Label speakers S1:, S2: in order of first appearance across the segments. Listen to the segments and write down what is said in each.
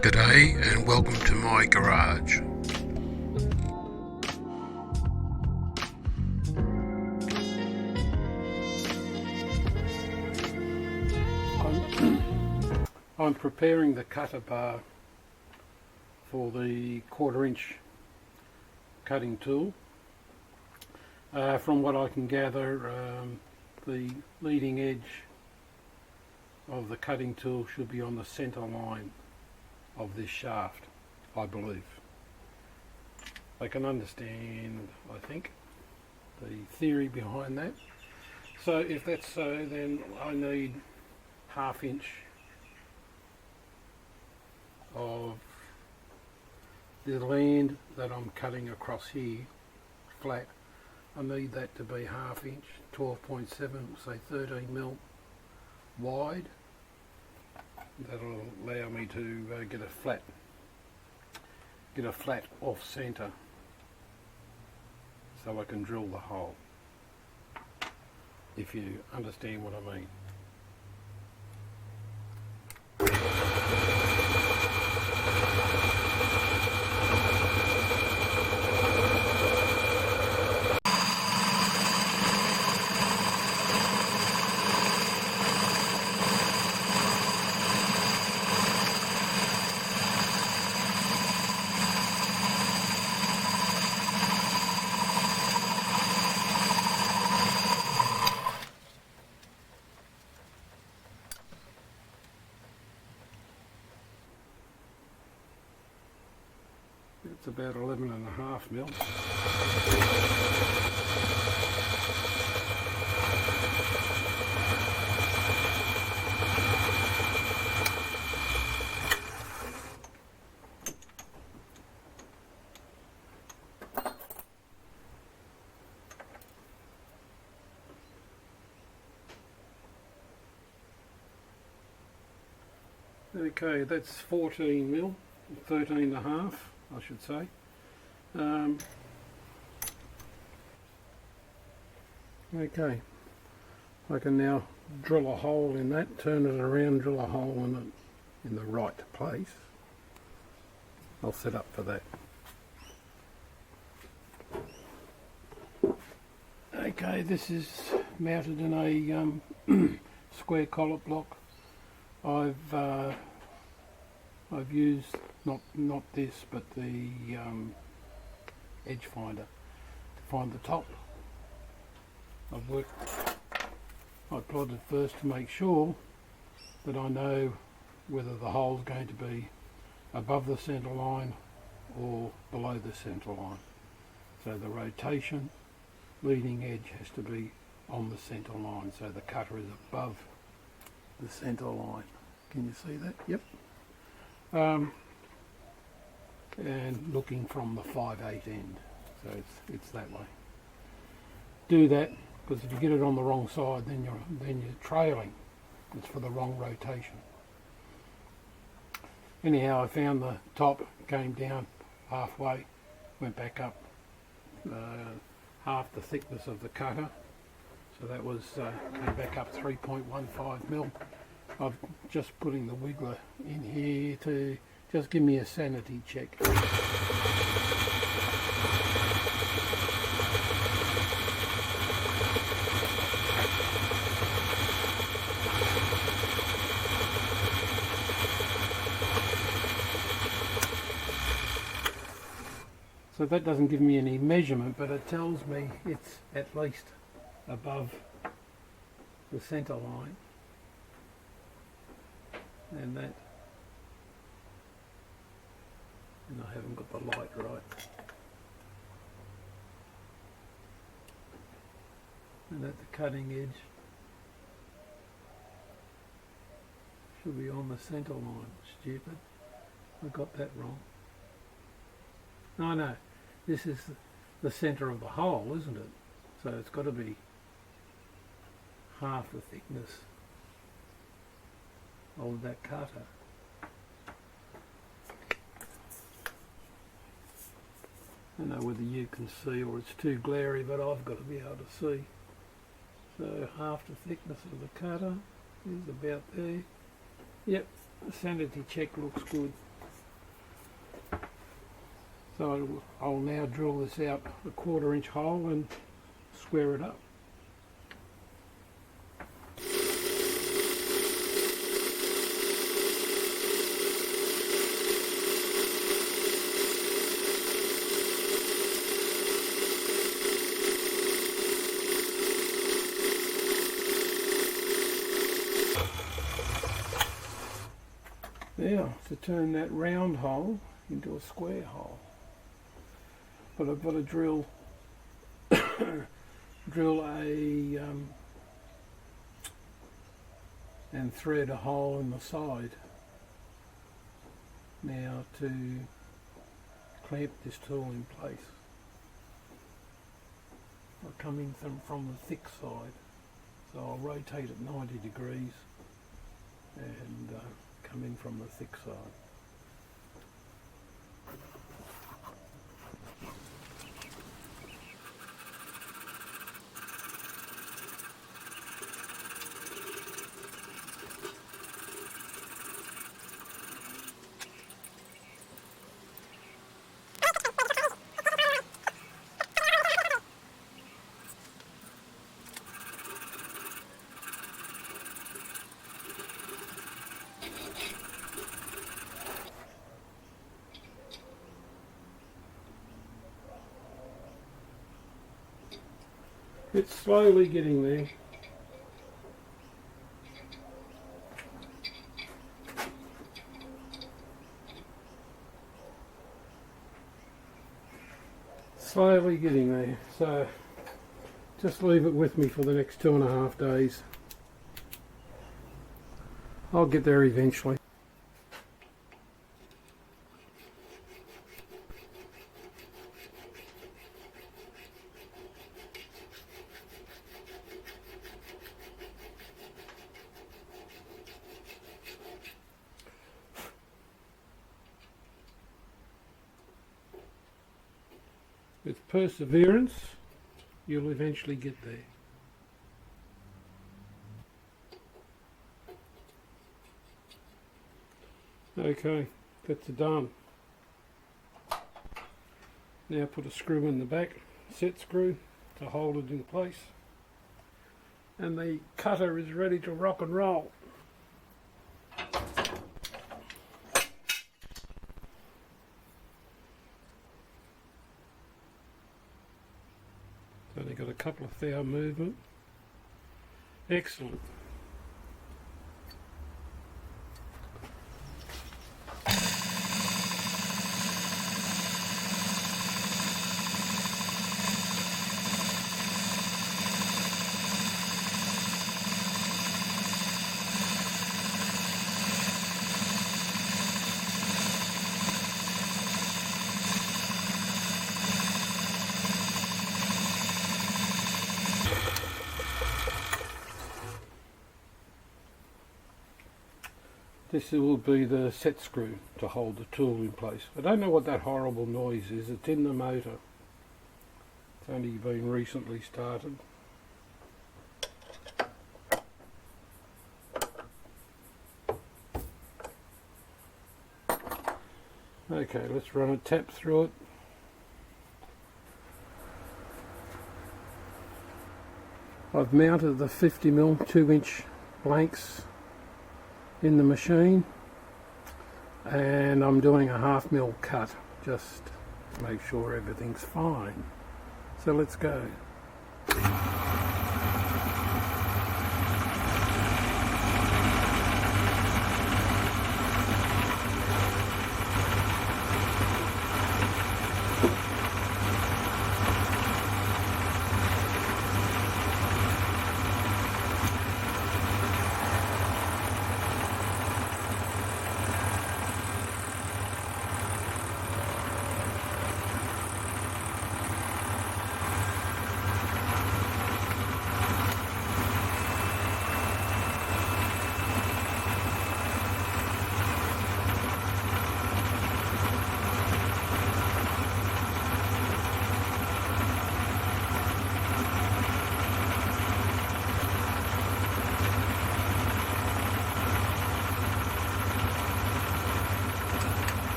S1: G'day and welcome to my garage. I'm preparing the cutter bar for the 1/4 inch cutting tool. From what I can gather, the leading edge of the cutting tool should be on the centre line of this shaft, I believe. I can understand, I think, the theory behind that. So if that's so, then I need 1/2 inch of the land that I'm cutting across here, flat. I need that to be 1/2 inch, 12.7, say 13 mil wide. That'll allow me to get a flat off centre, so I can drill the hole, if you understand what I mean. It's about 11.5 mil. Okay, that's 14 mil, 13.5. I should say. Okay, I can now drill a hole in that, turn it around, drill a hole in it in the right place. I'll set up for that. Okay, this is mounted in a square collet block. I've used not this, but the edge finder to find the top. I plotted first to make sure that I know whether the hole's going to be above the centre line or below the centre line. So the rotation leading edge has to be on the centre line, so the cutter is above the centre line. Can you see that? Yep. And looking from the 5/8 end, so it's that way. Do that, because if you get it on the wrong side, then you're trailing. It's for the wrong rotation. Anyhow, I found the top, came down halfway, went back up half the thickness of the cutter, so that was came back up 3.15 mil. I'm just putting the wiggler in here to just give me a sanity check. So that doesn't give me any measurement, but it tells me it's at least above the centre line. And that, and I haven't got the light right. And at the cutting edge should be on the centre line. Stupid, I got that wrong. No, this is the centre of the hole, isn't it? So it's got to be half the thickness of that cutter. I don't know whether you can see or it's too glary, but I've got to be able to see. So half the thickness of the cutter is about there. Yep, the sanity check looks good. So I'll now drill this out a 1/4 inch hole and square it up. Now to turn that round hole into a square hole, but I've got to drill a and thread a hole in the side now to clamp this tool in place. I'll come in from the thick side, so I'll rotate at 90 degrees and come in from the thick side. It's slowly getting there. Slowly getting there. So just leave it with me for the next 2.5 days. I'll get there eventually. With perseverance, you'll eventually get there. Okay, that's done. Now put a screw in the back, set screw to hold it in place, and the cutter is ready to rock and roll. Only got a couple of thou movement. Excellent. This will be the set screw to hold the tool in place. I don't know what that horrible noise is. It's in the motor. It's only been recently started. Okay, let's run a tap through it. I've mounted the 50mm 2-inch blanks in the machine, and I'm doing a 1/2 mil cut just to make sure everything's fine. So let's go.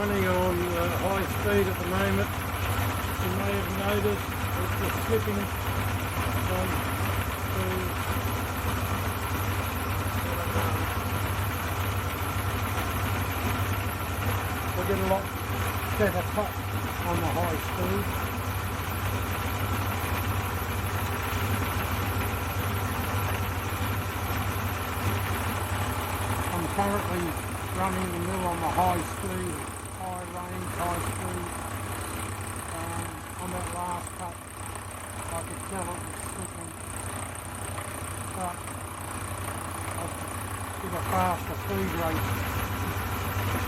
S1: running on high speed at the moment. You may have noticed it's just slipping from we get a lot better cut on the high speed. I'm currently running the mill on the high speed, high range, high speed. On that last cut I could tell it was slipping, but I did a faster feed rate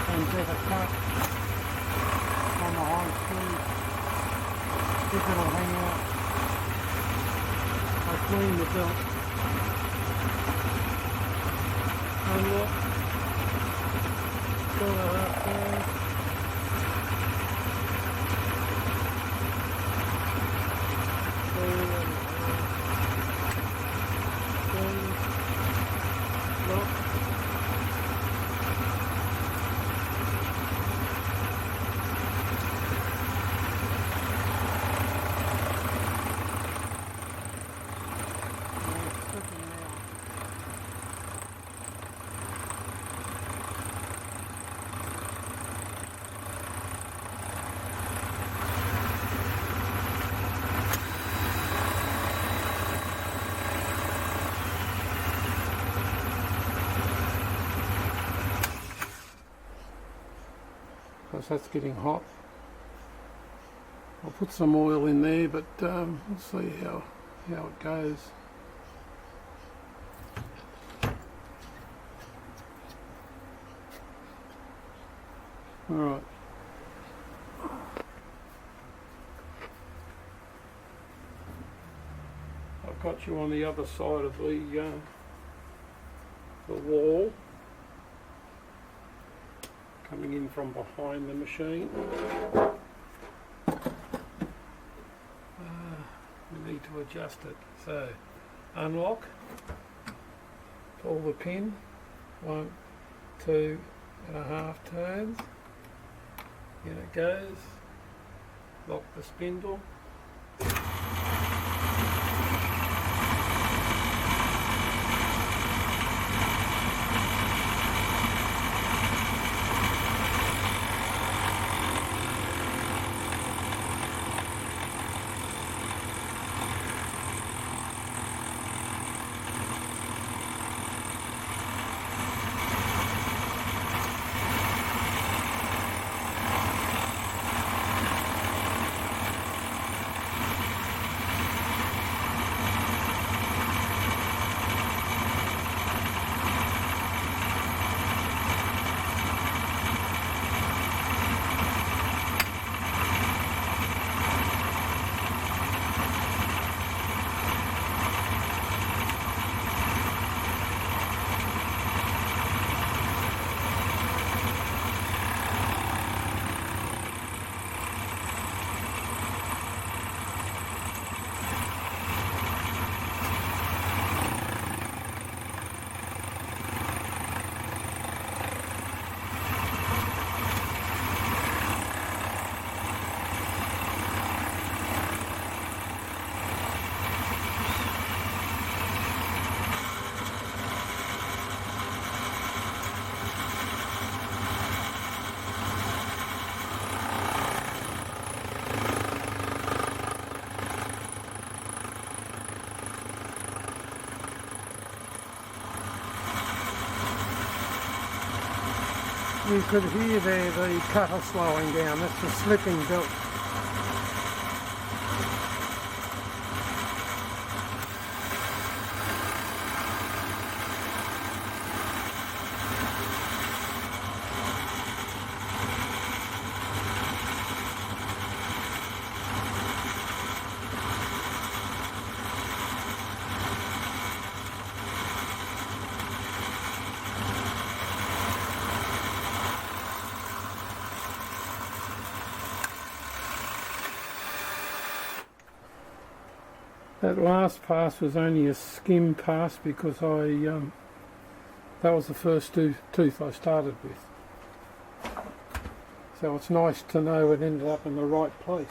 S1: and better cut on the high speed. If it'll hang out, I clean the belt and look, 2.5 pounds. Because that's getting hot. I'll put some oil in there, but we'll see how it goes. Alright. I've got you on the other side of the wall, coming in from behind the machine. We need to adjust it. So, unlock, pull the pin, 1, 2.5 turns, in it goes, lock the spindle. You could hear there the cutter slowing down. That's the slipping belt. That last pass was only a skim pass because that was the first tooth I started with. So it's nice to know it ended up in the right place.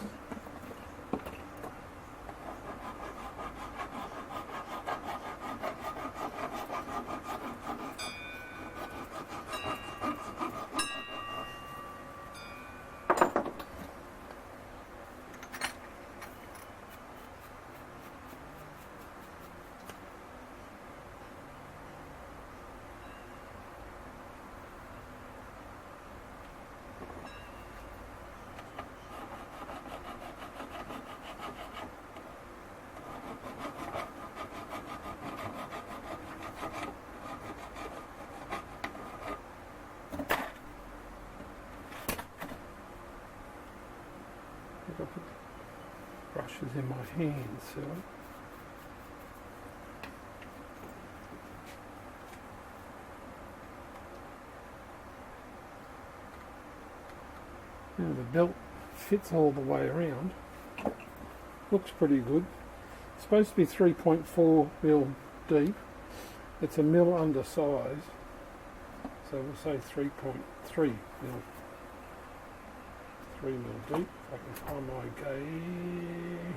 S1: I've got to put the brushes in my hands, so. Now the belt fits all the way around. Looks pretty good. It's supposed to be 3.4 mil deep. It's a mil undersized, so we'll say 3.3 mil. 3 mil deep. If I can find my gauge.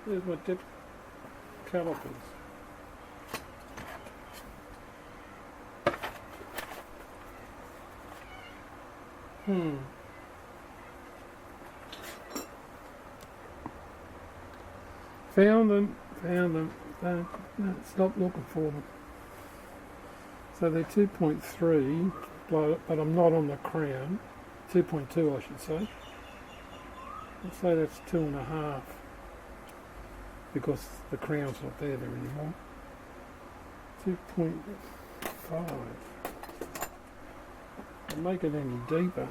S1: There's my dip calipers. Found them. No, stop looking for them. So they're 2.3, but I'm not on the crown. 2.2 I should say. Let's say that's 2.5 because the crown's not there anymore. 2.5. I'll make it any deeper.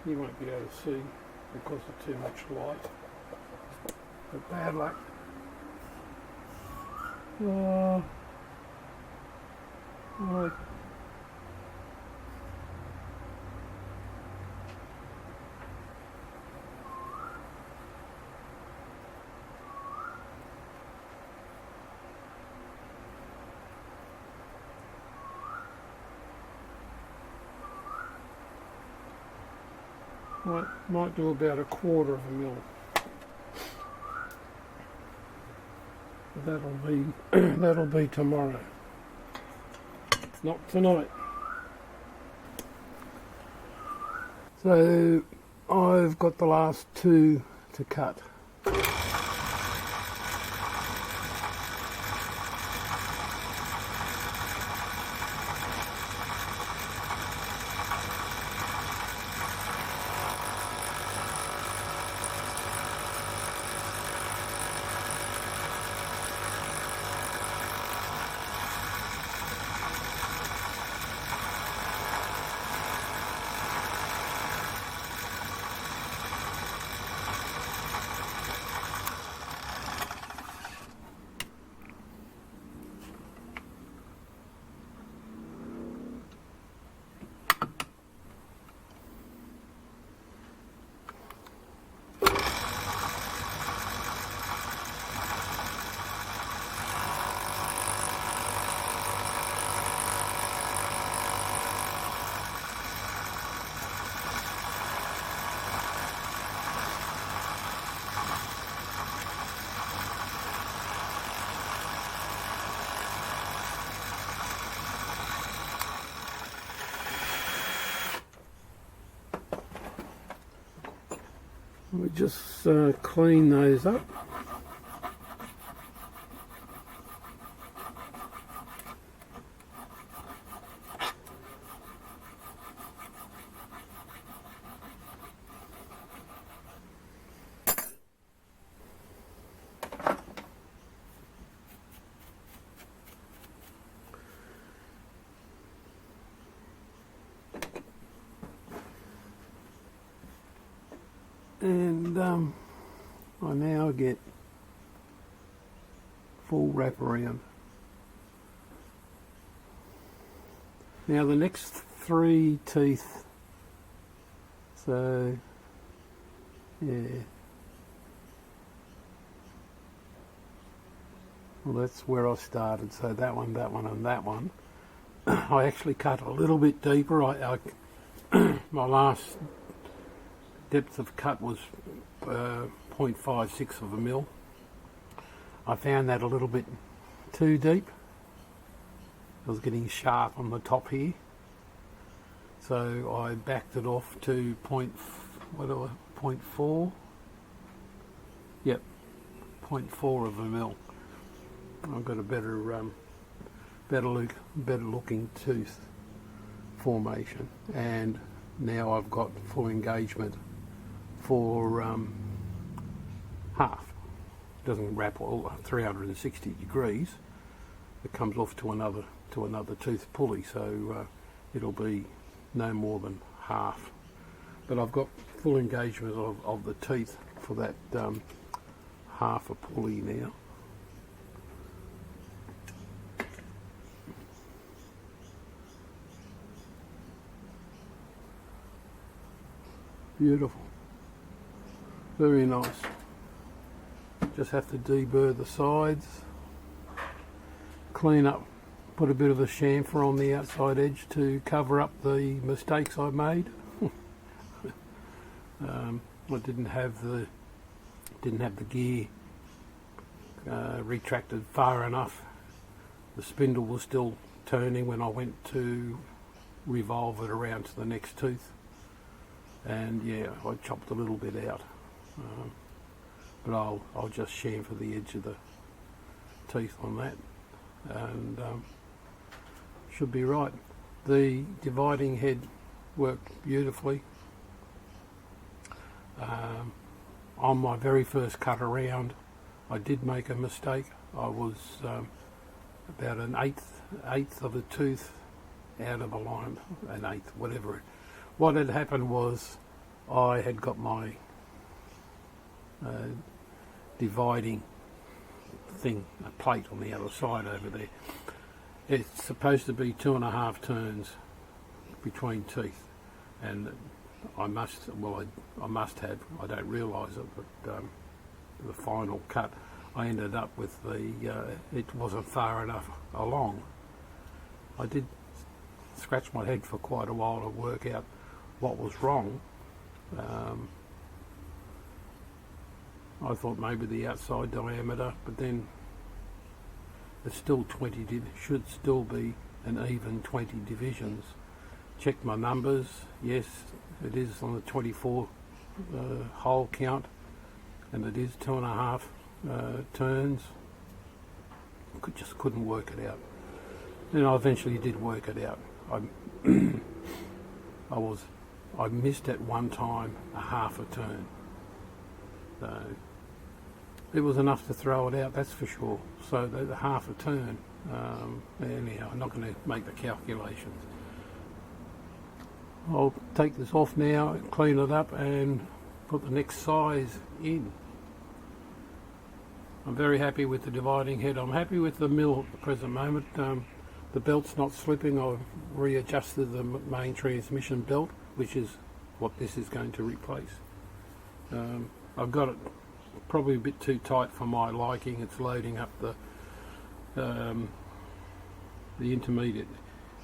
S1: You won't be able to see because of too much light. But bad luck. Right. Might do about 1/4 of a mil. That'll be tomorrow. Not tonight. So I've got the last 2 to cut. We just clean those up. And I now get full wrap around. Now the next 3 teeth, so yeah, well that's where I started, so that one and that one. I actually cut a little bit deeper. My last depth of cut was 0.56 of a mil. I found that a little bit too deep. I was getting sharp on the top here, so I backed it off to 0.4. Yep, 0.4 of a mil. I've got a better looking tooth formation, and now I've got full engagement for half. It doesn't wrap all 360 degrees. It comes off to another tooth pulley, so it'll be no more than half. But I've got full engagement of the teeth for that half a pulley now. Beautiful, very nice. Just have to deburr the sides, clean up, put a bit of a chamfer on the outside edge to cover up the mistakes I made. I didn't have the gear retracted far enough. The spindle was still turning when I went to revolve it around to the next tooth, and yeah, I chopped a little bit out, but I'll just chamfer the edge of the teeth on that, and should be right. The dividing head worked beautifully. On my very first cut around, I did make a mistake. I was about an eighth of a tooth out of alignment, an eighth, whatever. What had happened was I had got my dividing thing, a plate on the other side over there. It's supposed to be 2.5 turns between teeth, and I must have, I don't realise it, but the final cut, I ended up with it wasn't far enough along. I did scratch my head for quite a while to work out what was wrong. I thought maybe the outside diameter, but then it's still 20, should still be an even 20 divisions. Checked my numbers, yes, it is on the 24 hole count, and it is 2.5 turns. Just couldn't work it out. Then I eventually did work it out. I missed at one time a half a turn. So it was enough to throw it out, that's for sure. So the half a turn. Anyhow, I'm not going to make the calculations. I'll take this off now, clean it up, and put the next size in. I'm very happy with the dividing head. I'm happy with the mill at the present moment. The belt's not slipping. I've readjusted the main transmission belt, which is what this is going to replace. I've got it probably a bit too tight for my liking. It's loading up the intermediate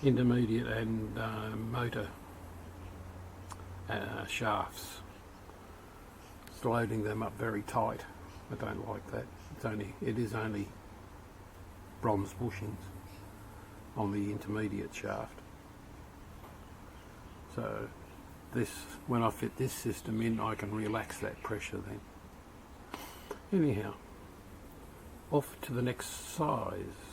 S1: and motor shafts. It's loading them up very tight. I don't like that. It is only bronze bushings on the intermediate shaft. So when I fit this system in, I can relax that pressure then. Anyhow, off to the next size.